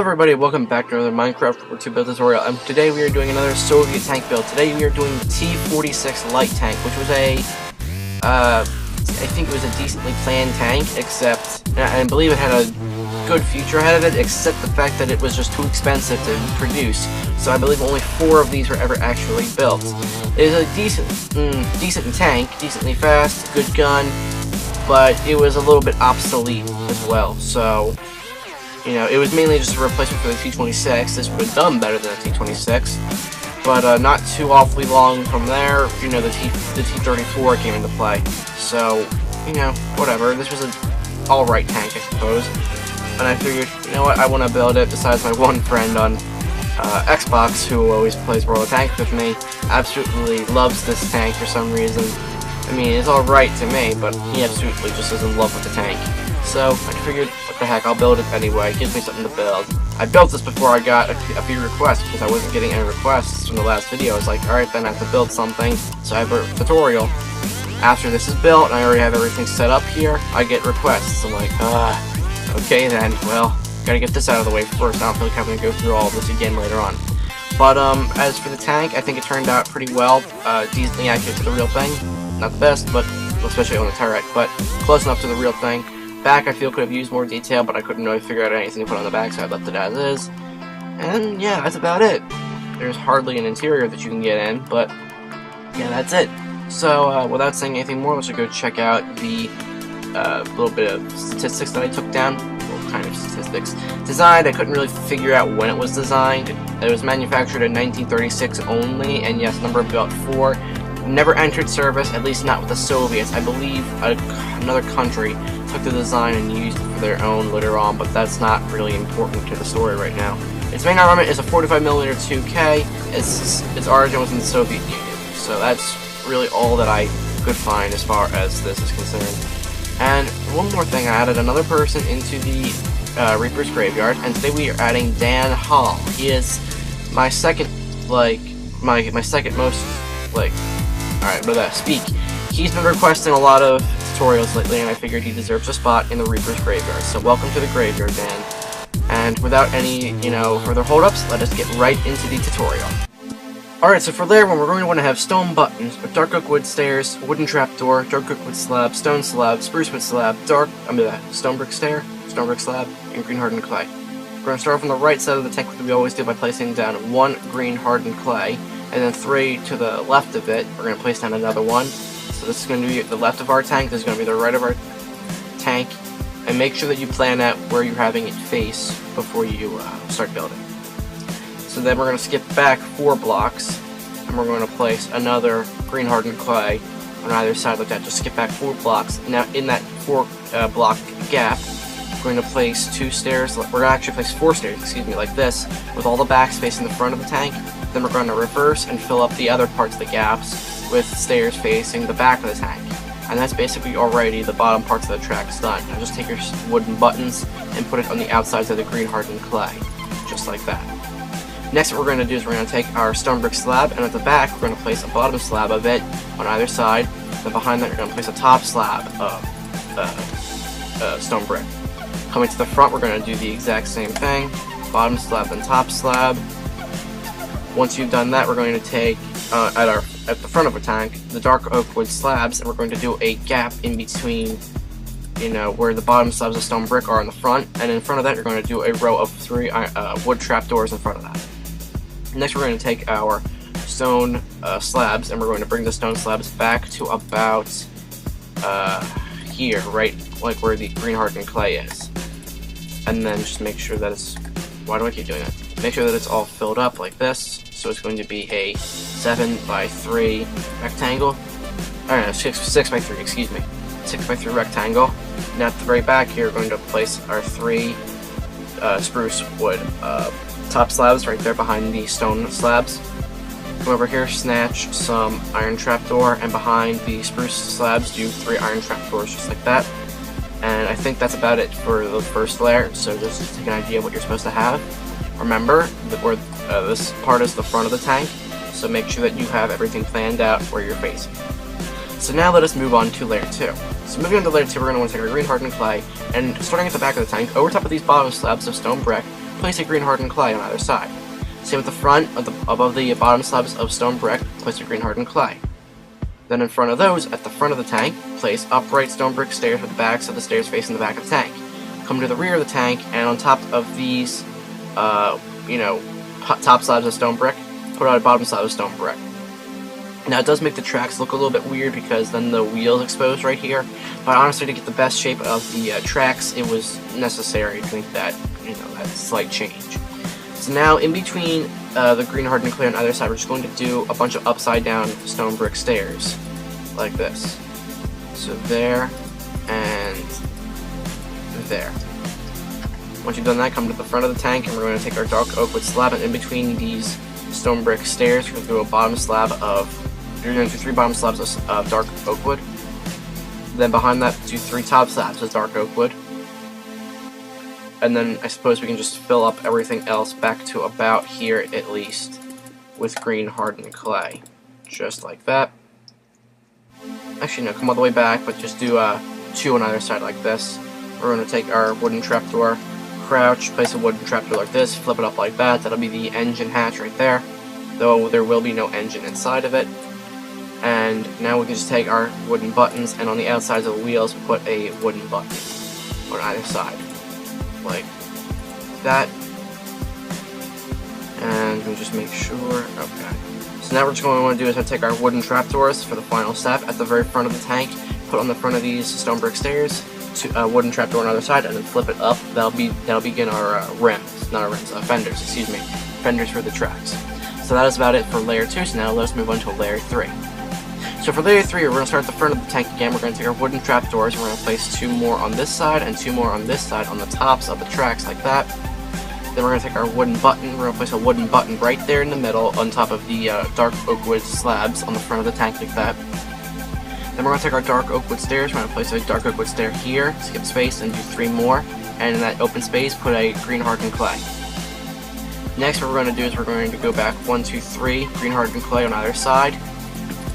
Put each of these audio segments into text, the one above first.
everybody, welcome back to another Minecraft World War II build tutorial. Today we are doing another Soviet tank build. Today we are doing the T-46 light tank, which was I think it was a decently planned tank, except, I believe it had a good future ahead of it, except the fact that it was just too expensive to produce. So I believe only 4 of these were ever actually built. It is a decent tank, decently fast, good gun, but it was a little bit obsolete as well, so... You know, it was mainly just a replacement for the T-46. This would have done better than the T-26, but not too awfully long from there, you know, the T-34 came into play. So, you know, whatever. This was an alright tank, I suppose. And I figured, you know what, I want to build it. Besides, my one friend on Xbox, who always plays World of Tanks with me, absolutely loves this tank for some reason. I mean, it's alright to me, but he absolutely just is in love with the tank. So, I figured, what the heck, I'll build it anyway. It gives me something to build. I built this before I got a few requests, because I wasn't getting any requests from the last video. I was like, alright, then I have to build something, so I have a tutorial. After this is built, and I already have everything set up here, I get requests. I'm like, okay then, well, gotta get this out of the way first. I don't feel like having to go through all of this again later on. But, as for the tank, I think it turned out pretty well, decently accurate to the real thing. Not the best, but, especially on the turret, but close enough to the real thing. Back, I feel, could have used more detail, but I couldn't really figure out anything to put on the back, so I left it as is. And yeah, that's about it. There's hardly an interior that you can get in, but yeah, that's it. So, without saying anything more, let's go check out the little bit of statistics that I took down. Well, kind of statistics. Designed, I couldn't really figure out when it was designed. It was manufactured in 1936 only, and yes, number built 4. Never entered service, at least not with the Soviets. I believe another country took the design and used it for their own later on, but that's not really important to the story right now. Its main armament is a 45mm 2K. Its origin was in the Soviet Union, so that's really all that I could find as far as this is concerned. And one more thing, I added another person into the Reaper's Graveyard, and today we are adding Dan Hall. He is my second, my second most, speak. He's been requesting a lot of tutorials lately, and I figured he deserves a spot in the Reaper's Graveyard. So welcome to the Graveyard, Dan. And without any, further hold-ups, let us get right into the tutorial. Alright, so for layer 1, we're going to want to have stone buttons, with dark oak wood stairs, wooden trapdoor, dark oak wood slab, stone slab, spruce wood slab, stone brick stair, stone brick slab, and green hardened clay. We're going to start off on the right side of the tank, like we always do, by placing down 1 green hardened clay, and then 3 to the left of it, we're going to place down another 1. So this is going to be the left of our tank, this is going to be the right of our tank, and make sure that you plan out where you're having it face before you start building. So then we're going to skip back 4 blocks, and we're going to place another green hardened clay on either side like that. Just skip back 4 blocks. Now in that 4 block gap, we're going to place 2 stairs, we're going to actually place 4 stairs, excuse me, like this, with all the backs facing the front of the tank. Then we're going to reverse and fill up the other parts of the gaps with stairs facing the back of the tank. And that's basically already the bottom parts of the tracks done. Now just take your wooden buttons and put it on the outsides of the green hardened clay, just like that. Next what we're going to do is we're going to take our stone brick slab, and at the back we're going to place a bottom slab of it on either side. Then behind that you're going to place a top slab of stone brick. Coming to the front we're going to do the exact same thing, bottom slab and top slab. Once you've done that, we're going to take, at the front of a tank, the dark oak wood slabs, and we're going to do a gap in between, where the bottom slabs of stone brick are in the front, and in front of that, you're going to do a row of 3 wood trapdoors in front of that. Next, we're going to take our stone slabs, and we're going to bring the stone slabs back to about here, right, like where the green hardened clay is. And then just make sure that it's, why do I keep doing that? Make sure that it's all filled up like this. So it's going to be a 7x3 rectangle. No, 6x3, excuse me. 6x3 rectangle. Now at the very back here, we're going to place our 3 spruce wood top slabs right there behind the stone slabs. Come over here, snatch some iron trapdoor, and behind the spruce slabs, do 3 iron trapdoors just like that. And I think that's about it for the first layer, so just take an idea of what you're supposed to have. Remember that this part is the front of the tank, so make sure that you have everything planned out where you're facing. So now let us move on to layer 2. So moving on to layer 2, we're going to want to take our green hardened clay, and starting at the back of the tank, over top of these bottom slabs of stone brick, place a green hardened clay on either side. Same with the front, above the bottom slabs of stone brick, place a green hardened clay. Then in front of those, at the front of the tank, place upright stone brick stairs with the backs of the stairs facing the back of the tank. Come to the rear of the tank, and on top of these, top slabs of stone brick, put out a bottom slab of stone brick. Now it does make the tracks look a little bit weird because then the wheel's exposed right here, but honestly to get the best shape of the tracks, it was necessary to make that, that slight change. So now in between the green hardened clay on either side, we're just going to do a bunch of upside down stone brick stairs, like this. So there, and there. Once you've done that, come to the front of the tank, and we're going to take our dark oak wood slab, and in between these stone brick stairs, we're going to do a bottom slab of, you're going to do 3 bottom slabs of dark oak wood. Then behind that, do 3 top slabs of dark oak wood. And then I suppose we can just fill up everything else back to about here at least with green hardened clay. Just like that. Actually, no, come all the way back, but just do 2 on either side like this. We're going to take our wooden trapdoor, crouch, place a wooden trapdoor like this, flip it up like that. That'll be the engine hatch right there, though there will be no engine inside of it. And now we can just take our wooden buttons, and on the outsides of the wheels, put a wooden button on either side. Like that. And we just make sure, okay. So now what we want to do is take our wooden trapdoors for the final step at the very front of the tank, put on the front of these stone brick stairs, to wooden trapdoor on the other side, and then flip it up. That'll begin our rims, not our rims, fenders, excuse me, fenders for the tracks. So that is about it for layer 2, so now let's move on to layer 3. So for layer 3, we're going to start at the front of the tank again. We're going to take our wooden trapdoors, we're going to place 2 more on this side and 2 more on this side on the tops of the tracks like that. Then we're going to take our wooden button, we're going to place a wooden button right there in the middle on top of the dark oak wood slabs on the front of the tank like that. Then we're going to take our dark oak wood stairs, we're going to place a dark oak wood stair here, skip space, and do 3 more, and in that open space put a green hardened clay. Next what we're going to do is we're going to go back 1, 2, 3, green hardened clay on either side,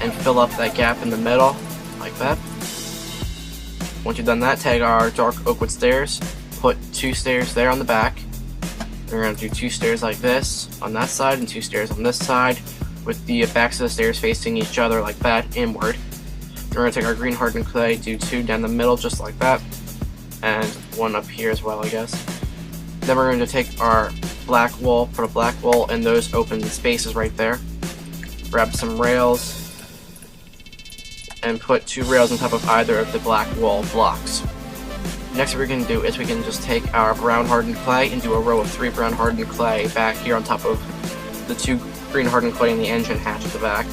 and fill up that gap in the middle, like that. Once you've done that, take our dark oak wood stairs, put 2 stairs there on the back. We're going to do 2 stairs like this on that side, and 2 stairs on this side, with the backs of the stairs facing each other like that, inward. We're going to take our green hardened clay, do 2 down the middle just like that, and 1 up here as well, I guess. Then we're going to take our black wool, put a black wool in those open spaces right there. Grab some rails, and put 2 rails on top of either of the black wool blocks. Next what we're going to do is we can just take our brown hardened clay and do a row of 3 brown hardened clay back here on top of the 2 green hardened clay in the engine hatch at the back.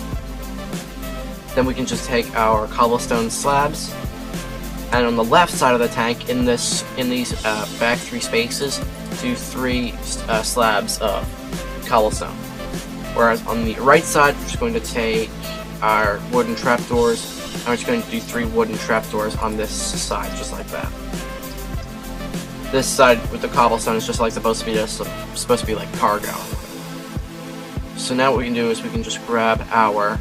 Then we can just take our cobblestone slabs, and on the left side of the tank, in these back 3 spaces, do 3 slabs of cobblestone. Whereas on the right side, we're just going to take our wooden trapdoors, and we're just going to do 3 wooden trapdoors on this side, just like that. This side with the cobblestone is just like supposed to be like cargo. So now what we can do is we can just grab our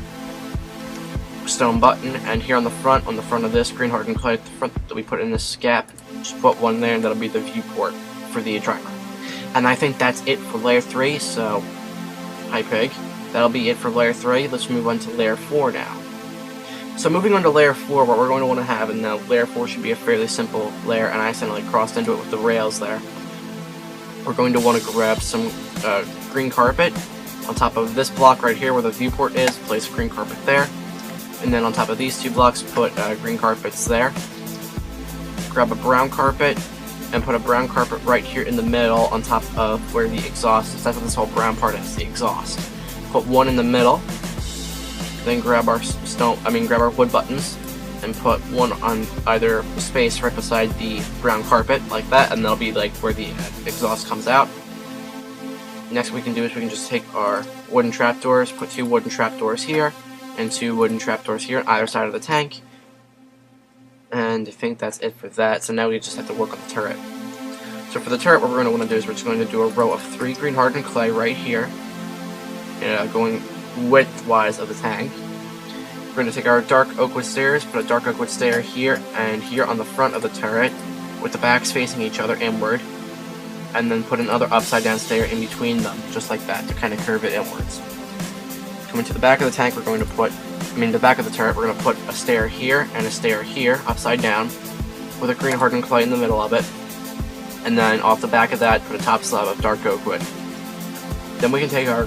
stone button, and here on the front of this green hardened clay at the front that we put in this gap, just put 1 there, and that'll be the viewport for the driver. And I think that's it for layer 3, so hi pig. That'll be it for layer 3. Let's move on to layer 4 now. So moving on to layer 4, what we're going to want to have, and now layer 4 should be a fairly simple layer, and I accidentally crossed into it with the rails there. We're going to want to grab some green carpet on top of this block right here where the viewport is, place green carpet there. And then on top of these 2 blocks, put green carpets there. Grab a brown carpet, and put a brown carpet right here in the middle on top of where the exhaust is. That's what this whole brown part is, the exhaust. Put 1 in the middle. Then grab our wood buttons, and put 1 on either space right beside the brown carpet, like that, and that'll be like where the exhaust comes out. Next what we can do is we can just take our wooden trapdoors, put 2 wooden trapdoors here, and 2 wooden trapdoors here on either side of the tank. And I think that's it for that, so now we just have to work on the turret. So for the turret, what we're going to want to do is we're just going to do a row of 3 green hardened clay right here, going width-wise of the tank. We're going to take our dark oak wood stairs, put a dark oak wood stair here and here on the front of the turret, with the backs facing each other inward. and then put another upside down stair in between them, just like that, to kind of curve it inwards. Coming to the back of the tank, we're going to put, the back of the turret, we're going to put a stair here and a stair here, upside down, with a green hardened clay in the middle of it. And then off the back of that, put a top slab of dark oak wood. Then we can take our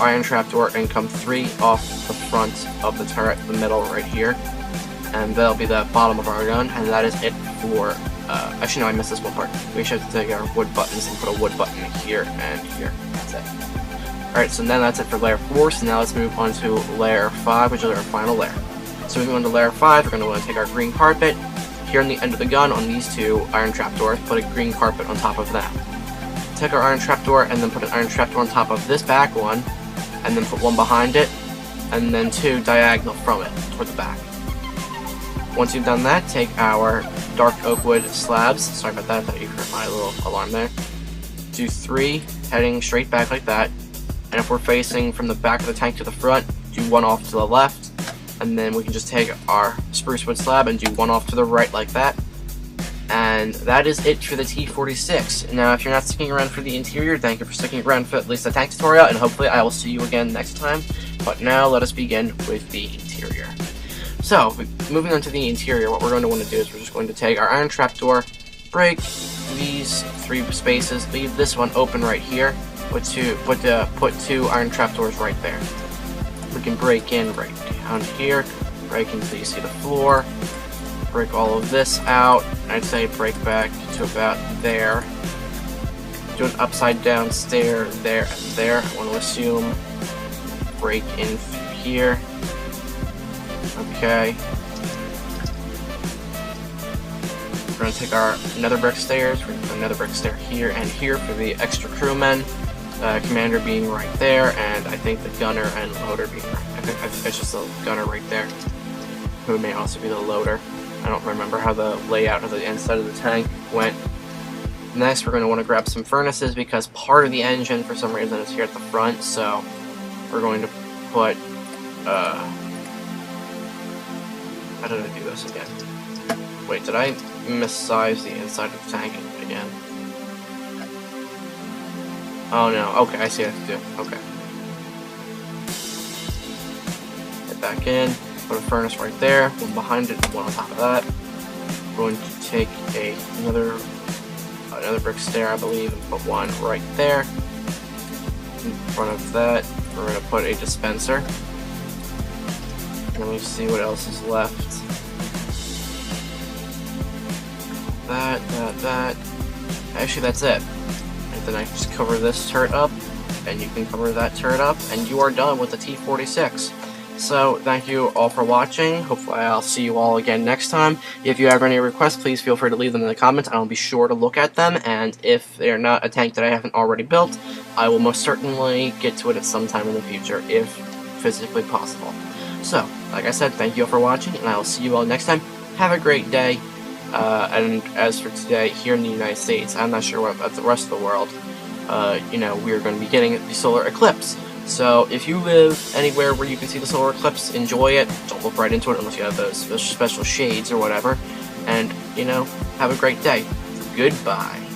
iron trapdoor and come 3 off the front of the turret, the middle right here. And that'll be the bottom of our gun, and that is it for, actually no, I missed this one part. We should have to take our wood buttons and put a wood button here and here. That's it. Alright, so then that's it for layer 4, so now let's move on to layer 5, which is our final layer. So moving on to layer 5, we're going to want to take our green carpet. Here on the end of the gun, on these 2 iron trapdoors, put a green carpet on top of that. Take our iron trapdoor and then put an iron trapdoor on top of this back one, and then put 1 behind it, and then 2 diagonal from it, toward the back. Once you've done that, take our dark oak wood slabs, sorry about that, I thought you heard my little alarm there. Do 3 heading straight back like that, and if we're facing from the back of the tank to the front, do 1 off to the left, and then we can just take our spruce wood slab and do 1 off to the right like that. And that is it for the T-46. Now, if you're not sticking around for the interior, thank you for sticking around for at least the tank tutorial, and hopefully I will see you again next time. But now, let us begin with the interior. So, moving on to the interior, what we're going to want to do is we're just going to take our iron trapdoor, break these 3 spaces, leave this one open right here, put 2 iron trapdoors right there. We can break in right down here, break until you see the floor, break all of this out. I'd say break back to about there. Do an upside down stair there and there. I want to assume break in through here. Okay. We're going to take our nether brick stairs. We're going to put another brick stair here and here for the extra crewmen. Commander being right there, and I think the gunner and loader being right. I think it's just the gunner right there, who may also be the loader. I don't remember how the layout of the inside of the tank went. Next, we're going to want to grab some furnaces because part of the engine, for some reason, is here at the front. So we're going to put. How did I do this again? Wait, did I missize the inside of the tank again? Oh no, okay, I see what I have to do. Okay. Head back in, put a furnace right there, 1 behind it, 1 on top of that. We're going to take another brick stair, I believe, and put 1 right there. In front of that, we're going to put a dispenser. Let me see what else is left. That. Actually, that's it. And then I just cover this turret up, and you can cover that turret up, and you are done with the T-46. So, thank you all for watching. Hopefully I'll see you all again next time. If you have any requests, please feel free to leave them in the comments. I'll be sure to look at them, and if they're not a tank that I haven't already built, I will most certainly get to it at some time in the future, if physically possible. So, like I said, thank you all for watching, and I will see you all next time. Have a great day. And as for today, here in the United States, I'm not sure what about the rest of the world, we're going to be getting the solar eclipse. So, if you live anywhere where you can see the solar eclipse, enjoy it. Don't look right into it unless you have those special shades or whatever. And, have a great day. Goodbye.